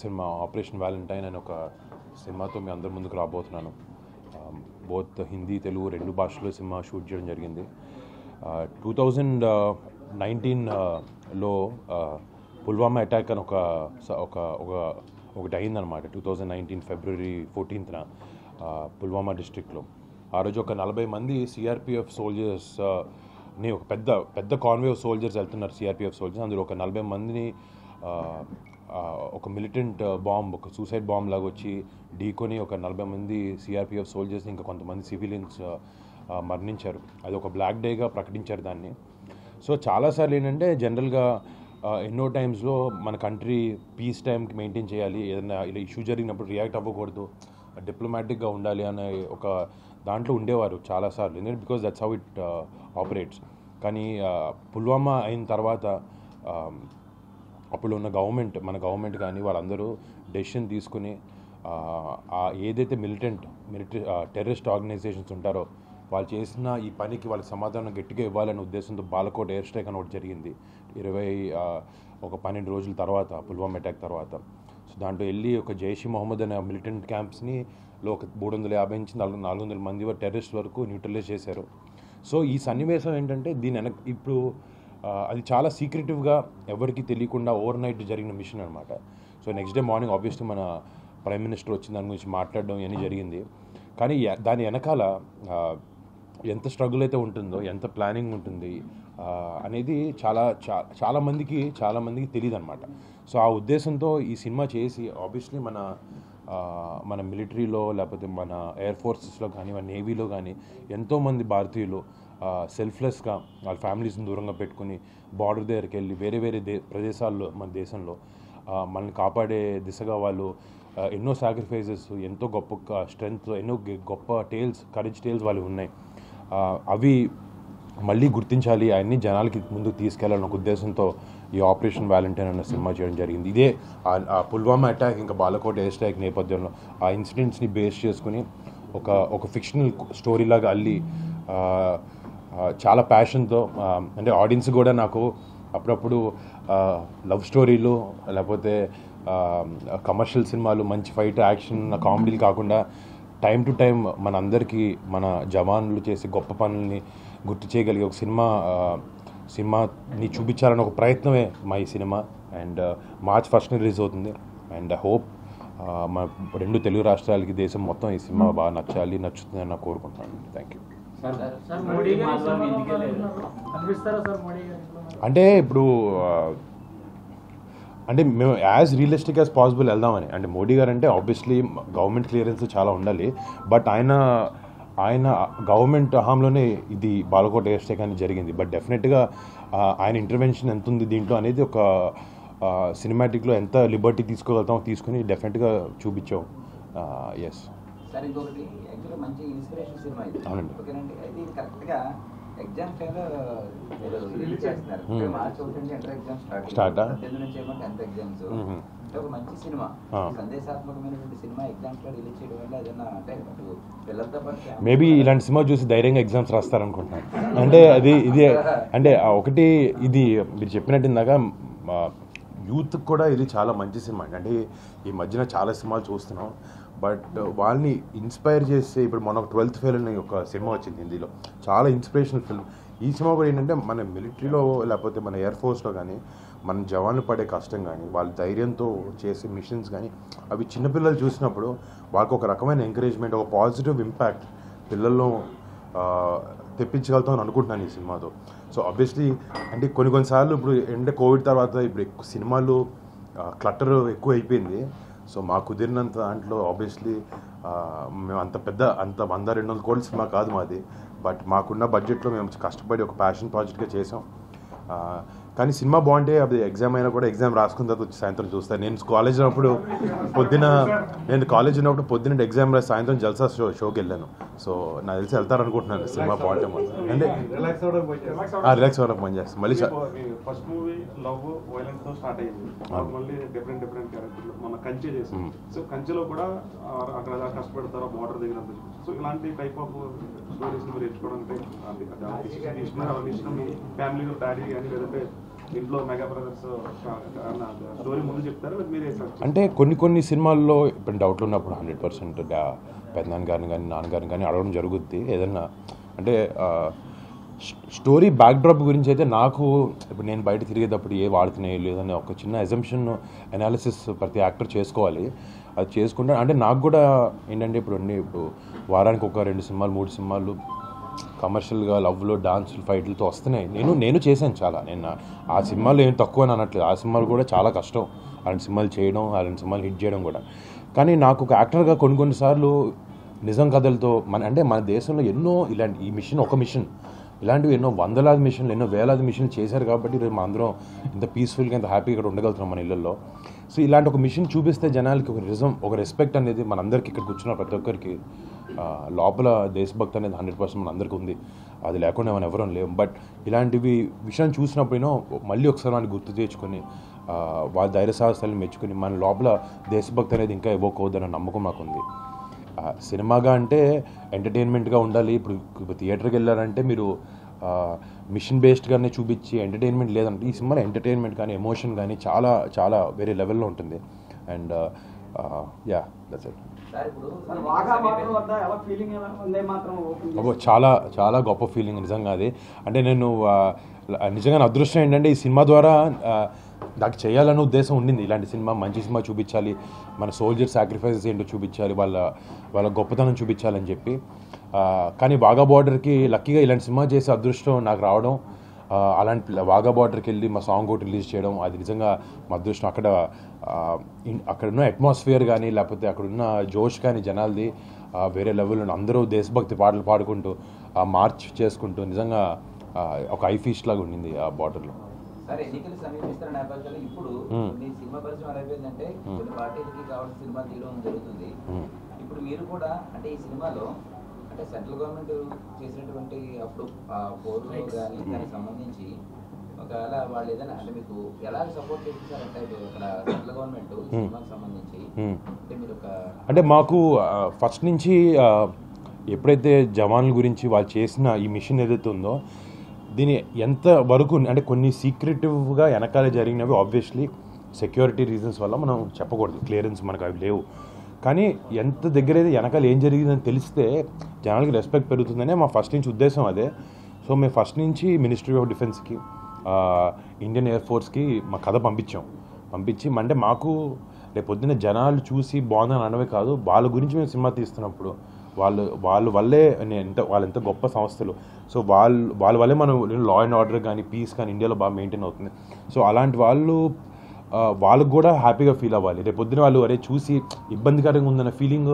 Cinema operation Valentine అని ఒక సినిమాతో మీ అందరి ముందుకు రాబోతున్నాను. బోత్ హిందీ తెలుగు రెండు భాషల్లో సినిమా షూట్ చేయడం జరిగింది. 2019లో పుల్వామా అటాక్ అని ఒకటి అయిందనమాట. 2019 ఫిబ్రవరి 14న పుల్వామా డిస్ట్రిక్ట్లో. ఆ రోజు ఒక 40 మంది సిఆర్పిఎఫ్ సోల్జర్స్ని ఒక పెద్ద కాన్వే ఆఫ్ సోల్జర్స్ వెళ్తున్నారు. సిఆర్పిఎఫ్ సోల్జర్స్ అందులో ఒక 40 మందిని ఒక మిలిటెంట్ బాంబ్, ఒక సూసైడ్ బాంబ్ లాగా వచ్చి ఢీకొని ఒక 40 మంది సిఆర్పిఎఫ్ సోల్జర్స్ ఇంకా కొంతమంది సివిలియన్స్ మరణించారు. అది ఒక బ్లాక్ డేగా ప్రకటించారు దాన్ని. సో చాలాసార్లు ఏంటంటే జనరల్గా ఎన్నో టైమ్స్లో మన కంట్రీ పీస్ టైంకి మెయింటైన్ చేయాలి, ఏదైనా ఇలా ఇష్యూ జరిగినప్పుడు రియాక్ట్ అవ్వకూడదు, డిప్లొమాటిక్గా ఉండాలి అనే ఒక దాంట్లో ఉండేవారు చాలాసార్లు. ఎందుకంటే because that's how it operates. కానీ పుల్వామా అయిన తర్వాత అప్పుడు ఉన్న మన గవర్నమెంట్ కానీ వాళ్ళందరూ డెసిషన్ తీసుకుని ఏదైతే మిలిటరీ టెర్రరిస్ట్ ఆర్గనైజేషన్స్ ఉంటారో వాళ్ళు చేసిన ఈ పనికి వాళ్ళకి సమాధానం గట్టిగా ఇవ్వాలనే ఉద్దేశంతో బాలకోట్ ఎయిర్ స్ట్రైక్ అని ఒకటి జరిగింది 12 రోజుల తర్వాత, పుల్వామా అటాక్ తర్వాత. సో దాంట్లో వెళ్ళి ఒక జైష్ మొహమ్మద్ అనే మిలిటెంట్ క్యాంప్స్ని ఒక 350 నుంచి 400 మంది టెర్రరిస్ట్ వరకు న్యూట్రలైజ్ చేశారు. సో ఈ సన్నివేశం ఏంటంటే ఇప్పుడు అది చాలా సీక్రెటివ్గా ఎవరికి తెలియకుండా ఓవర్ నైట్ జరిగిన మిషన్ అనమాట. So next day morning obviously మన ప్రైమ్ మినిస్టర్ వచ్చి దాని గురించి మాట్లాడడం ఇవన్నీ జరిగింది. కానీ దాని వెనకాల ఎంత స్ట్రగుల్ అయితే ఉంటుందో, ఎంత ప్లానింగ్ ఉంటుంది అనేది చాలామందికి తెలియదు అనమాట. సో ఆ ఉద్దేశంతో ఈ సినిమా చేసి ఆబ్వియస్లీ మన మిలిటరీలో లేకపోతే మన ఎయిర్ ఫోర్సెస్లో కానీ మన నేవీలో కానీ ఎంతోమంది భారతీయులు సెల్ఫ్లెస్గా వాళ్ళ ఫ్యామిలీస్ని దూరంగా పెట్టుకుని బార్డర్ దగ్గరికి వెళ్ళి వేరే ప్రదేశాల్లో మన దేశంలో మనల్ని కాపాడే దిశగా వాళ్ళు ఎన్నో సాక్రిఫైజెస్, ఎంతో గొప్ప స్ట్రెంగ్త్, ఎన్నో గొప్ప కరేజ్ టేల్స్ వాళ్ళు ఉన్నాయి. అవి మళ్ళీ గుర్తించాలి, అవన్నీ జనాలకి ముందుకు తీసుకెళ్లాలన్న ఉద్దేశంతో ఈ ఆపరేషన్ వ్యాలంటైన్ అన్న సినిమా చేయడం జరిగింది. ఇదే పుల్వామా అటాక్ ఇంకా బాలకోట్ ఎయిర్ స్ట్రైక్ నేపథ్యంలో ఆ ఇన్సిడెంట్స్ని బేస్ చేసుకుని ఒక ఫిక్షనల్ స్టోరీలాగా అల్లి చాలా ప్యాషన్తో, అంటే ఆడియన్స్ కూడా నాకు అప్పుడప్పుడు లవ్ స్టోరీలు లేకపోతే కమర్షియల్ సినిమాలు, మంచి ఫైట్, యాక్షన్, కామెడీలు కాకుండా టైం టు టైం మనందరికీ మన జవాన్లు చేసే గొప్ప పనుల్ని గుర్తు చేయగలిగే ఒక సినిమాని చూపించాలని ఒక ప్రయత్నమే మా ఈ cinema. And March 1st release అవుతుంది. అండ్ హోప్ మా 2 తెలుగు రాష్ట్రాలకి, దేశం మొత్తం ఈ సినిమా బాగా నచ్చుతుందని నాకు కోరుకుంటున్నాను. Thank you. అంటే ఇప్పుడు అంటే మేము యాజ్ రియలిస్టిక్ యాజ్ పాసిబుల్ వెళ్దామని. అంటే మోడీ గారు అంటే ఆబ్వియస్లీ గవర్నమెంట్ క్లియరెన్స్ చాలా ఉండాలి, బట్ ఆయన గవర్నమెంట్ హయాంలోనే ఇది బాలకోట్ ఎయిర్ స్ట్రైక్ అనేది జరిగింది. బట్ డెఫినెట్గా ఆయన ఇంటర్వెన్షన్ ఎంత ఉంది దీంట్లో అనేది ఒక సినిమాటిక్లో ఎంత లిబర్టీ తీసుకోగలుగుతామో తీసుకుని డెఫినెట్గా చూపించాం. ఎస్. అవునండి. మేబీ ఇలాంటి సినిమా చూసి ధైర్యంగా ఎగ్జామ్స్ రాస్తారనుకుంటున్నాను. అంటే అంటే ఒకటి ఇది మీరు చెప్పినట్టు ఇందాక యూత్కి కూడా ఇది చాలా మంచి సినిమా. అంటే ఈ మధ్యన చాలా సినిమాలు చూస్తున్నాం, బట్ వాళ్ళని ఇన్స్పైర్ చేస్తే ఇప్పుడు మన 12th ఫెయిల్ అనే ఒక సినిమా వచ్చింది హిందీలో, చాలా ఇన్స్పిరేషనల్ ఫిల్మ్. ఈ సినిమా కూడా ఏంటంటే మన మిలిటరీలో లేకపోతే మన ఎయిర్ ఫోర్స్లో కానీ మన జవాన్లు పడే కష్టం కానీ వాళ్ళ ధైర్యంతో చేసే మిషన్స్ కానీ అవి చిన్నపిల్లలు చూసినప్పుడు వాళ్ళకి ఒక రకమైన ఎంకరేజ్మెంట్, ఒక పాజిటివ్ ఇంపాక్ట్ పిల్లల్లో తెప్పించగలుగుతాం అని అనుకుంటున్నాను ఈ సినిమాతో. సో ఆబ్వియస్లీ అంటే కొన్నిసార్లు ఇప్పుడు అంటే కోవిడ్ తర్వాత ఇప్పుడు సినిమాలు క్లటర్ ఎక్కువ అయిపోయింది. సో మాకు కుదిరినంత దాంట్లో ఆబ్వియస్లీ మేము అంత 100-200 కోట్ల సినిమా కాదు మాది, బట్ మాకున్న బడ్జెట్లో మేము కష్టపడి ఒక ప్యాషన్ ప్రాజెక్ట్గా చేసాం. కానీ సినిమా బాగుంటే అది ఎగ్జామ్ అయినా కూడా ఎగ్జామ్ రాసుకున్న తర్వాత వచ్చి సాయంత్రం చూస్తాను. నేను కాలేజ్ ఉన్నప్పుడు పొద్దున్న ఎగ్జామ్ రాసి సాయంత్రం జల్సా షోకి వెళ్ళాను. సో నాకు తెలిసి వెళ్తారనుకుంటున్నాను సినిమా బాగుంటే. అంటే రిలాక్స్ అవ్వడం పని చేస్తాను. మళ్ళీ ఫస్ట్ మూవీ లవ్ వైలెన్స్ తో స్టార్ట్ అయ్యింది, మళ్ళీ డిఫరెంట్ క్యారెక్టర్లు మన కంచె చేసాం. సో కంచెలో కూడా అక్కడ ఎలా కష్టపడతారో బార్డర్ దగ్గర. సో ఇలాంటి టైప్ ఆఫ్ స్టోరీస్ మీరు ఎంచుకోవడానికి ఫ్యామిలీ డాడీ కానీ లేదంటే ఇంట్లో మెగా బ్రదర్స్ స్టోరీ ముందు చెప్తారు మీరే అంటే కొన్ని సినిమాల్లో ఇప్పుడు డౌట్లు ఉన్నప్పుడు 100% పెద్దనాన్న గారిని కానీ నాన్నగారిని కానీ అడగడం జరుగుద్ది ఏదన్నా అంటే స్టోరీ బ్యాక్డ్రాప్ గురించి అయితే నాకు ఇప్పుడు నేను బయట తిరిగేటప్పుడు ఏ వాడుతున్నాయి లేదని ఒక చిన్న అజంప్షన్ అనాలిసిస్ ప్రతి యాక్టర్ చేసుకోవాలి. అది చేసుకుంటే అంటే నాకు కూడా ఏంటంటే ఇప్పుడు వారానికి ఒక 2 సినిమాలు 3 సినిమాలు కమర్షియల్గా లవ్లో డాన్సులు ఫైట్లతో వస్తున్నాయి. నేను చేశాను చాలా. నేను ఆ సినిమాలు ఏం తక్కువ అని అనట్లేదు. ఆ సినిమాలు కూడా చాలా కష్టం అలాంటి సినిమాలు చేయడం, అలాంటి సినిమాలు హిట్ చేయడం కూడా. కానీ నాకు ఒక యాక్టర్గా కొన్నిసార్లు నిజం కథలతో మన దేశంలో ఎన్నో ఇలాంటి ఈ మిషన్ ఒక మిషన్ ఇలాంటివి ఎన్నో వందలాది మిషన్లు ఎన్నో వేలాది మిషన్లు చేశారు కాబట్టి ఈరోజు మనం అందరం ఇంత పీస్ఫుల్గా ఇంత హ్యాపీగా ఇక్కడ ఉండగలుగుతున్నాం మన ఇళ్ళల్లో. సో ఇలాంటి ఒక మిషన్ చూపిస్తే జనాలకి ఒక నిజం ఒక రెస్పెక్ట్ అనేది మనందరికీ ఇక్కడ కూర్చున్న ప్రతి ఒక్కరికి లోపల దేశభక్తి అనేది 100% మన అందరికీ ఉంది. అది లేకుండా మనం ఎవరూ లేవు. బట్ ఇలాంటివి విషయం చూసినప్పుడేనో మళ్ళీ ఒకసారి మనకి గుర్తు తెచ్చుకొని వాళ్ళ ధైర్య సాహసాలను మెచ్చుకొని మన లోపల దేశభక్తి అనేది ఇంకా ఎవోక్ అవుద్దన్న నమ్మకం నాకుంది. సినిమాగా అంటే ఎంటర్టైన్మెంట్గా ఉండాలి. ఇప్పుడు థియేటర్కి వెళ్ళారంటే మీరు మిషన్ బేస్డ్గానే చూపించి ఎంటర్టైన్మెంట్ లేదంటే ఈ సినిమాలో ఎంటర్టైన్మెంట్ కానీ ఎమోషన్ కానీ చాలా చాలా వేరే లెవెల్లో ఉంటుంది. And yeah that's it. చాలా చాలా గొప్ప ఫీలింగ్ నిజంగా అది. అంటే నేను నిజంగా నా అదృష్టం ఏంటంటే ఈ సినిమా ద్వారా నాకు చేయాలనే ఉద్దేశం ఉండింది. ఇలాంటి సినిమా మంచి సినిమా చూపించాలి, మన సోల్జర్ సాక్రిఫైసెస్ ఏంటో చూపించాలి, వాళ్ళ గొప్పతనం చూపించాలని చెప్పి. కానీ వాఘా బార్డర్కి లక్కీగా ఇలాంటి సినిమా చేసే అదృష్టం నాకు రావడం, అలాంటి వాఘా బార్డర్కి వెళ్ళి మా సాంగ్ ఒకటి రిలీజ్ చేయడం అది నిజంగా మా అదృష్టం. అక్కడున్న అట్మాస్ఫియర్ కానీ లేకపోతే అక్కడున్న జోష్ కానీ జనాలది వేరే లెవెల్లో అందరూ దేశభక్తి పాటలు పాడుకుంటూ మార్చ్ చేసుకుంటూ నిజంగా ఒక ఐఫీస్ట్ లాగా ఉండింది ఆ బార్డర్లో. సార్ ఎన్నికలు సమీపిస్తున్న నేపథ్యంలో ఇప్పుడు సినిమా పరిశ్రమ అయిపోయిందంటే కొన్ని పార్టీలకి కావాల్సిన సినిమా తీయడం జరుగుతుంది. ఇప్పుడు మీరు కూడా అంటే ఈ సినిమాలో అంటే సెంట్రల్ గవర్నమెంట్ చేసినటువంటి అప్పుడు పోర్లో కానీ దానికి సంబంధించి ఒకవేళ వాళ్ళు ఏదైనా అంటే మీకు ఎలా సపోర్ట్ చేస్తారంటే ఇక్కడ సెంట్రల్ గవర్నమెంట్ సినిమాకి సంబంధించి అంటే మీరు అంటే మాకు ఫస్ట్ నుంచి ఎప్పుడైతే జవాన్ల గురించి వాళ్ళు చేసిన ఈ మిషన్ ఏదైతే ఉందో దీని ఎంత వరకు అంటే కొన్ని సీక్రెటివ్గా వెనకాలే జరిగినవి ఆబ్వియస్లీ సెక్యూరిటీ రీజన్స్ వల్ల మనం చెప్పకూడదు, క్లియరెన్స్ మనకు అవి లేవు. కానీ ఎంత దగ్గర అయితే వెనకాల ఏం జరిగిందని తెలిస్తే జనాలకి రెస్పెక్ట్ పెరుగుతుందనే మా ఫస్ట్ నుంచి ఉద్దేశం అదే. సో మేము ఫస్ట్ నుంచి మినిస్ట్రీ ఆఫ్ డిఫెన్స్కి ఇండియన్ ఎయిర్ ఫోర్స్కి మా కథ పంపించి అంటే మాకు రేపు పొద్దున్న జనాలు చూసి బాగుందని అనవే కాదు, వాళ్ళ గురించి మేము సినిమా తీస్తున్నప్పుడు వాళ్ళ వల్లే వాళ్ళు ఎంత గొప్ప సంస్థలు. సో వాళ్ళ వల్లే మనం లా అండ్ ఆర్డర్ కానీ పీస్ కానీ ఇండియాలో బాగా మెయింటైన్ అవుతుంది. సో అలాంటి వాళ్ళకు కూడా హ్యాపీగా ఫీల్ అవ్వాలి. రేపు పొద్దున వాళ్ళు చూసి ఇబ్బందికరంగా ఉందన్న ఫీలింగ్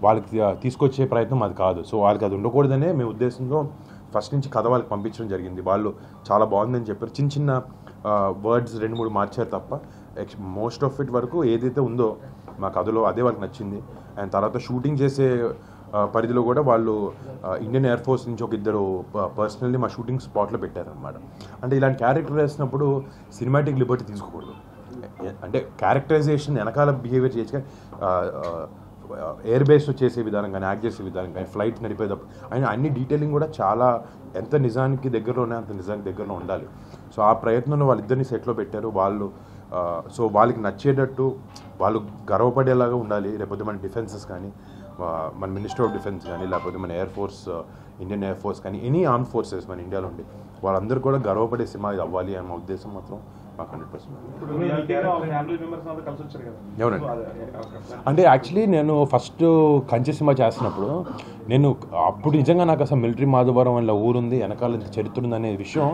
వాళ్ళకి తీసుకొచ్చే ప్రయత్నం అది కాదు. సో వాళ్ళకి అది ఉండకూడదనే మేము ఉద్దేశంతో ఫస్ట్ నుంచి కథ వాళ్ళకి పంపించడం జరిగింది. వాళ్ళు చాలా బాగుందని చెప్పారు. చిన్న వర్డ్స్ 2-3 మార్చారు తప్ప మోస్ట్ ఆఫ్ ఇట్ వరకు ఏదైతే ఉందో మా కథలో అదే వాళ్ళకి నచ్చింది. అండ్ తర్వాత షూటింగ్ చేసే పరిధిలో కూడా వాళ్ళు ఇండియన్ ఎయిర్ ఫోర్స్ నుంచి ఒక 2 పర్సనల్లీ మా షూటింగ్ స్పాట్లో పెట్టారనమాట. అంటే ఇలాంటి క్యారెక్టర్ వేసినప్పుడు సినిమాటిక్ లిబర్టీ తీసుకోకూడదు. అంటే క్యారెక్టరైజేషన్ వెనకాల బిహేవియర్ చేసి ఎయిర్ బేస్లో చేసే విధానం కానీ యాక్ట్ చేసే విధానం కానీ ఫ్లైట్ నడిపేటప్పుడు అన్ని డీటెయిలింగ్ కూడా చాలా ఎంత నిజానికి దగ్గరలోనే అంత నిజానికి దగ్గరలో ఉండాలి. సో ఆ ప్రయత్నంలో వాళ్ళిద్దరిని సెట్లో పెట్టారు. సో వాళ్ళకి నచ్చేటట్టు వాళ్ళు గర్వపడేలాగా ఉండాలి. లేకపోతే మన డిఫెన్సెస్ కానీ మన మినిస్టర్ ఆఫ్ డిఫెన్స్ కానీ లేకపోతే మన air force Indian air force కానీ ఎనీ ఆర్మ్ ఫోర్సెస్ మన ఇండియాలో ఉండి వాళ్ళందరూ కూడా గర్వపడే సినిమా ఇది అవ్వాలి అనే ఉద్దేశం మాత్రం మాకు 100%. అవునండి. అంటే యాక్చువల్లీ నేను ఫస్ట్ కంచె సినిమా చేస్తున్నప్పుడు అప్పుడు నిజంగా నాకు అసలు మిలిటరీ మాధవరం అలా ఊరుంది వెనకాల ఇంత చరిత్ర ఉంది అనే విషయం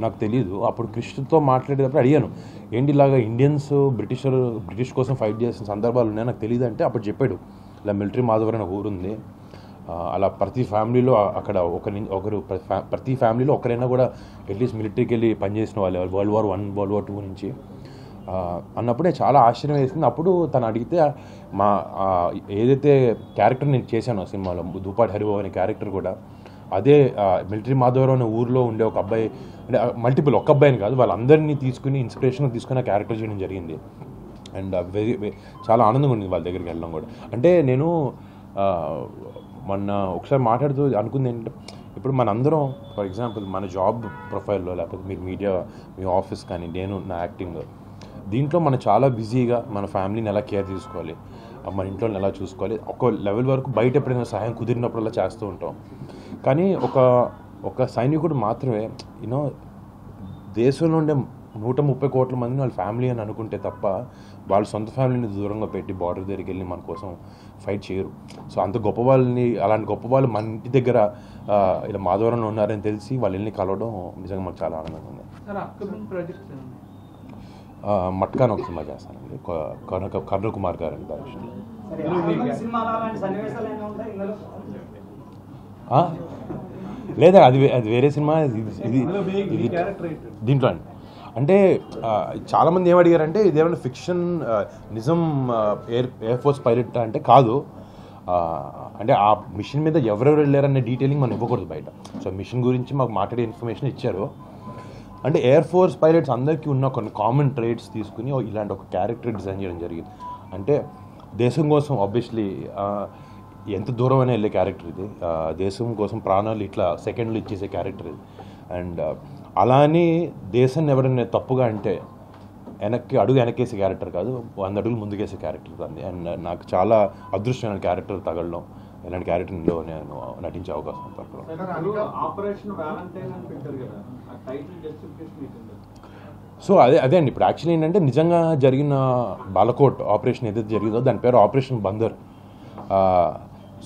నాకు తెలియదు. అప్పుడు కృష్ణతో మాట్లాడేటప్పుడు అడిగాను, ఏంటి ఇలాగా ఇండియన్స్ బ్రిటిష్ కోసం ఫైట్ చేసిన సందర్భాలు ఉన్నాయి నాకు తెలియదు అంటే అప్పుడు చెప్పాడు ఇలా మిలిటరీ మాధవరం ఒక ఊరుంది, అలా ప్రతి ఫ్యామిలీలో అక్కడ ప్రతి ఫ్యామిలీలో ఒకరైనా కూడా అట్లీస్ట్ మిలిటరీకి వెళ్ళి పనిచేసిన వాళ్ళు World War I World War II నుంచి అన్నప్పుడే చాలా ఆశ్చర్యం వేసింది. అప్పుడు తను అడిగితే ఏదైతే క్యారెక్టర్ నేను చేశాను సినిమాలో దూపాటి హరిబాబు అనే క్యారెక్టర్ కూడా అదే మిలిటరీ మాధవరం అనే ఊరిలో ఉండే ఒక అబ్బాయి అంటే మల్టిపుల్ ఒక్క అబ్బాయిని కాదు వాళ్ళందరినీ తీసుకుని ఇన్స్పిరేషన్ తీసుకుని క్యారెక్టర్ చేయడం జరిగింది. అండ్ చాలా ఆనందంగా ఉంది వాళ్ళ దగ్గరికి వెళ్ళడం కూడా. అంటే నేను మొన్న ఒకసారి మాట్లాడుతూ అనుకుంది ఏంటంటే ఇప్పుడు మనందరం ఫర్ ఎగ్జాంపుల్ మన జాబ్ ప్రొఫైల్లో లేకపోతే మీరు మీడియా మీ ఆఫీస్ కానీ నేను నా యాక్టింగ్ దీంట్లో మనం చాలా బిజీగా మన ఫ్యామిలీని ఎలా కేర్ తీసుకోవాలి, మన ఇంట్లో ఎలా చూసుకోవాలి, ఒక లెవెల్ వరకు బయట ఎప్పుడైనా సహాయం కుదిరినప్పుడల్లా చేస్తూ ఉంటాం. కానీ ఒక సైనికుడు మాత్రమే యూనో దేశంలో ఉండే 130 కోట్ల మందిని వాళ్ళ ఫ్యామిలీ అని అనుకుంటే తప్ప వాళ్ళ సొంత ఫ్యామిలీని దూరంగా పెట్టి బార్డర్ దగ్గరికి వెళ్ళి మన కోసం ఫైట్ చేయరు. సో అంత గొప్ప వాళ్ళని, అలాంటి గొప్ప వాళ్ళు మన ఇంటి దగ్గర ఇలా మాధవరంలో ఉన్నారని తెలిసి వాళ్ళని కలవడం నిజంగా మాకు చాలా ఆనందంగా ఉంది. మట్కాన్ ఒక సినిమా చేస్తానండి, కర్ణ కుమార్ గారు అని డైరెక్షన్. లేదా అది వేరే సినిమా, ఇది దీంట్లో అండి. అంటే చాలామంది ఏమడిగారంటే ఇదేమైనా ఫిక్షన్ నిజం ఎయిర్ ఫోర్స్ పైలట్ అంటే కాదు. అంటే ఆ మిషన్ మీద ఎవరెవరు వెళ్ళారనే డీటెయిలింగ్ మనం ఇవ్వకూడదు బయట. సో మిషన్ గురించి మాకు మాట్లాడే ఇన్ఫర్మేషన్ ఇచ్చారు. అంటే ఎయిర్ ఫోర్స్ పైలట్స్ అందరికీ ఉన్న కొన్ని కామన్ ట్రేట్స్ తీసుకుని ఇలాంటి ఒక క్యారెక్టర్ డిజైన్ చేయడం జరిగింది. అంటే దేశం కోసం ఆబ్వియస్లీ ఎంత దూరం అయినా వెళ్ళే క్యారెక్టర్ ఇది, దేశం కోసం ప్రాణాలు ఇట్లా సెకండ్లు ఇచ్చేసే క్యారెక్టర్ ఇది. అండ్ అలా అని దేశాన్ని ఎవరైనా తప్పుగా అంటే అడుగు వెనకేసే క్యారెక్టర్ కాదు, 100 అడుగులు ముందుకేసే క్యారెక్టర్ అండి. అండ్ నాకు చాలా అదృష్టమైన క్యారెక్టర్ తగలడం, ఇలాంటి క్యారెక్టర్లో నేను నటించే అవకాశం పడడం. సో అదే అండి. ఇప్పుడు యాక్చువల్లీ ఏంటంటే నిజంగా జరిగిన బాలకోట్ ఆపరేషన్ ఏదైతే జరిగిందో దాని పేరు ఆపరేషన్ బందర్.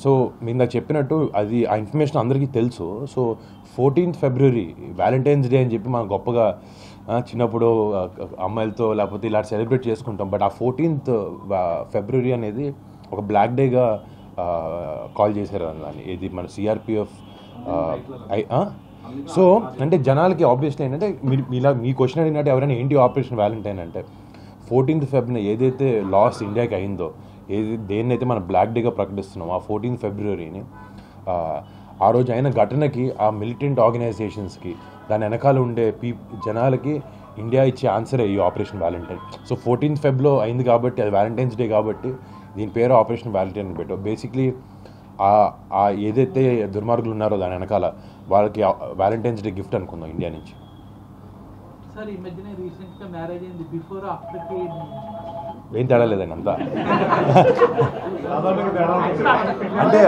సో మీరు నాకు చెప్పినట్టు అది ఆ ఇన్ఫర్మేషన్ అందరికీ తెలుసు. So 14th February Valentine's day అని చెప్పి మనం గొప్పగా చిన్నప్పుడు అమ్మాయిలతో లేకపోతే ఇలా సెలబ్రేట్ చేసుకుంటాం. బట్ ఆ 14th February అనేది ఒక బ్లాక్ డేగా కాల్ చేశారు దాన్ని. ఇది మన సిఆర్పిఎఫ్. సో అంటే జనాలకి ఆబ్వియస్లీ ఏంటంటే ఇలా మీ క్వశ్చన్ అడిగినట్టు ఎవరైనా ఏంటి ఆపరేషన్ వ్యాలంటైన్ అంటే 14th February ఏదైతే లాస్ ఇండియాకి అయిందో, దేన్నైతే మనం బ్లాక్ డేగా ప్రకటిస్తున్నాం ఆ 14th Februaryని, ఆ రోజు అయిన ఘటనకి ఆ మిలిటెంట్ ఆర్గనైజేషన్స్కి దాని వెనకాల ఉండే జనాలకి ఇండియా ఇచ్చే ఆన్సరే ఈ operation Valentine. So 14th February అయింది కాబట్టి అది వ్యాలంటైన్స్ డే కాబట్టి దీని పేరు ఆపరేషన్ వ్యాలంటైన్ అని పెట్టాం. బేసిక్లీ ఏదైతే దుర్మార్గులు ఉన్నారో దాని వెనకాల వాళ్ళకి వ్యాలంటైన్స్ డే గిఫ్ట్ అనుకుందాం ఇండియా నుంచి. సార్ ఈ మధ్యనే రీసెంట్గా మ్యారేజ్ అయింది, బిఫోర్ ఆఫ్టర్కి ఏం తేడా లేదండి అంతా. అంటే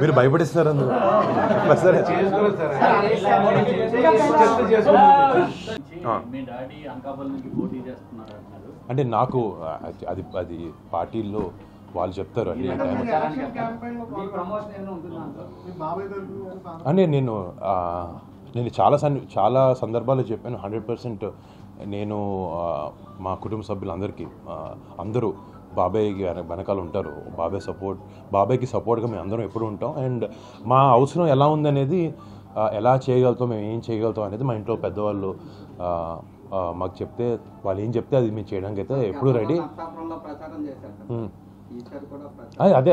మీరు భయపడిస్తున్నారు అందులో. సరే అంటే నాకు అది పార్టీల్లో వాళ్ళు చెప్తారు అండి. అంటే నేను చాలా సందర్భాల్లో చెప్పాను 100%. నేను మా కుటుంబ సభ్యులందరికీ అందరూ బాబాయ్ వెనకాల ఉంటారు. బాబాయ్కి సపోర్ట్గా మేము అందరం ఎప్పుడు ఉంటాం. అండ్ మా అవసరం ఎలా ఉందనేది, ఎలా చేయగలుగుతాం, మేము ఏం చేయగలుగుతాం అనేది మా ఇంట్లో పెద్దవాళ్ళు మాకు చెప్తే, వాళ్ళు ఏం చెప్తే అది మేము చేయడానికి అయితే ఎప్పుడు రెడీ.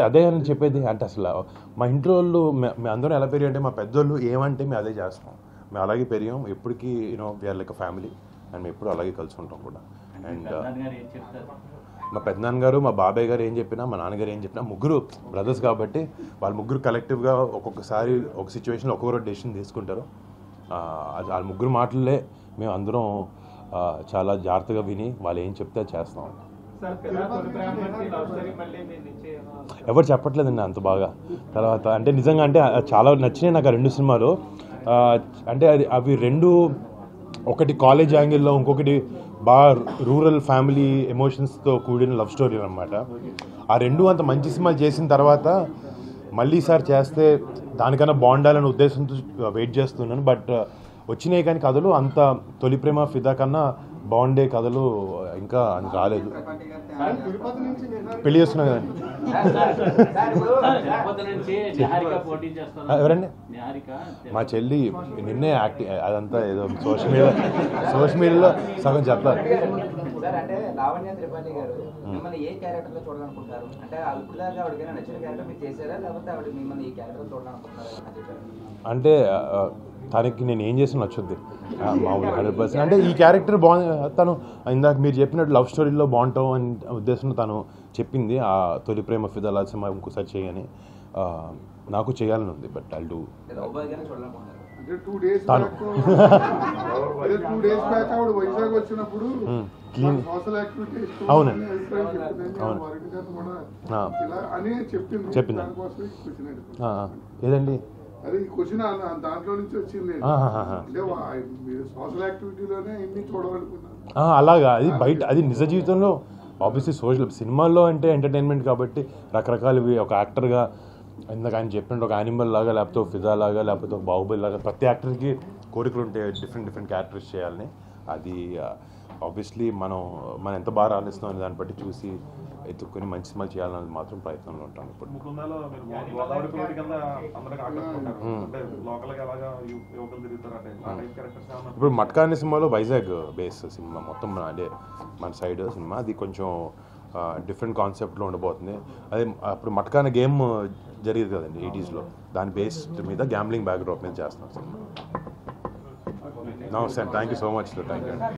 అదే అని చెప్పేది. అంటే అసలు మా ఇంట్లో వాళ్ళు మేము అందరం ఎలా పెరిగి అంటే మా పెద్దోళ్ళు ఏమంటే మేము అదే చేస్తాం. మేము అలాగే పెరిగాం. ఎప్పటికీ we're like a family and మేము ఎప్పుడు అలాగే కలిసి ఉంటాం కూడా. అండ్ మా పెద్దనాన్నగారు, మా బాబాయ్ గారు ఏం చెప్పినా, మా నాన్నగారు ఏం చెప్పినా, ముగ్గురు బ్రదర్స్ కాబట్టి వాళ్ళు ముగ్గురు కలెక్టివ్గా ఒక్కొక్కసారి ఒక సిచ్యువేషన్లో ఒక్కొక్కరు డెసిషన్ తీసుకుంటారు. వాళ్ళ ముగ్గురు మాటలే మేము అందరం చాలా జాగ్రత్తగా విని వాళ్ళు ఏం చెప్తే చేస్తాం. ఎవరు చెప్పట్లేదండి అంత బాగా. తర్వాత అంటే నిజంగా అంటే చాలా నచ్చినాయి నాకు ఆ 2 సినిమాలు. అంటే అవి 2 ఒకటి కాలేజ్ యాంగిల్లో, ఇంకొకటి బాగా రూరల్ ఫ్యామిలీ ఎమోషన్స్తో కూడిన లవ్ స్టోరీ అనమాట. ఆ 2 అంత మంచి సినిమాలు చేసిన తర్వాత మళ్ళీ సార్ చేస్తే దానికన్నా బాగుండాలనే ఉద్దేశంతో వెయిట్ చేస్తున్నాను. బట్ వచ్చినాయి కానీ కథలు అంత తొలి ప్రేమ ఫిదా కన్నా బాగుండే కథలు ఇంకా రాలేదు. పెళ్లి చేస్తున్నా కదండి. ఎవరండి? మా చెల్లి నిన్నే యాక్టింగ్ అదంతా ఏదో సోషల్ మీడియాలో సగం చెప్పాలి. అంటే లావణ్య త్రిపాఠి గారు మిమ్మల్ని ఏ క్యారెక్టర్ లో చూడాలనుకుంటారు? అంటే అల్పులాగా ఆవిడకైనా నచ్చిన క్యారెక్టర్ మీరు చేశారా, లేకపోతే ఆవిడ మిమ్మల్ని ఈ క్యారెక్టర్ చూడాలనుకుంటారా? అంటే తనకి నేను ఏం చేసినా నచ్చుద్ది మామూలు 100%. అంటే ఈ క్యారెక్టర్ తను ఇందాక మీరు చెప్పినట్టు లవ్ స్టోరీలో బాగుంటాం అని ఉద్దేశంలో తను చెప్పింది. ఆ తొలి ప్రేమ ఫిదా సినిమా ఇంకోసారి చేయని. నాకు చేయాలని ఉంది, but I'll do. Love boy గానే చూడాలనుకుంటున్నారు. అంటే 2 days తాను. బ్యాక్ అదే 2 days బ్యాక్ ఆవిడ వైజాగ్ వచ్చినప్పుడు క్లీన్ సోషల్ యాక్టివిటీస్ అవునండి. అవును ఆ. ఇలా అని చెప్పింది. దానికోసమే క్వశ్చన్ అడిగాను. ఏదండి అదే ఈ క్వశ్చన్ దాంట్లో నుంచి వచ్చింది. ఆహాహా. అంటే మీరు సోషల్ యాక్టివిటీలోనే ఇన్ని చూడాలనుకున్నాను. అలాగా, అది బయట, అది నిజ జీవితంలో ఆబ్వియస్లీ సోషల్. సినిమాల్లో అంటే ఎంటర్టైన్మెంట్ కాబట్టి రకరకాలవి, ఒక యాక్టర్గా ఇందాక ఆయన చెప్పినట్టు ఒక యానిమల్ లాగా, లేకపోతే ఒక ఫిదా లాగా, లేకపోతే ఒక బాహుబలి లాగా ప్రతి యాక్టర్కి కోరికలు ఉంటాయి డిఫరెంట్ క్యారెక్టర్స్ చేయాలని. అది ఆబ్వియస్లీ మనం ఎంత బాగా రాణిస్తున్నాం అనే దాన్ని బట్టి చూసి ఎత్తుక్కొని మంచి సినిమా చేయాలనేది మాత్రం ప్రయత్నంలో ఉంటాం. ఇప్పుడు ముకుందాలో మీరు గోదావరి పిల్లడి కింద అందరికి ఆకట్టుకుంటారు. అంటే లోకల్గా ఎలాగా యువకులు తిరుగుతారు అంటే ఆ టైప్ క్యారెక్టర్స్ ఏమన్నా? ఇప్పుడు మట్కా అనే సినిమాలో వైజాగ్ బేస్ సినిమా మొత్తం, అంటే మన సైడ్ సినిమా, అది కొంచెం డిఫరెంట్ కాన్సెప్ట్లో ఉండబోతుంది. అదే అప్పుడు మట్కా అనే గేమ్ జరిగేది కదండి 80s, దాని బేస్ మీద గ్యాంబ్లింగ్ బ్యాక్డ్రాప్ మీద చేస్తున్నాం సినిమా. నమస్తే, thank you so much. Thank you.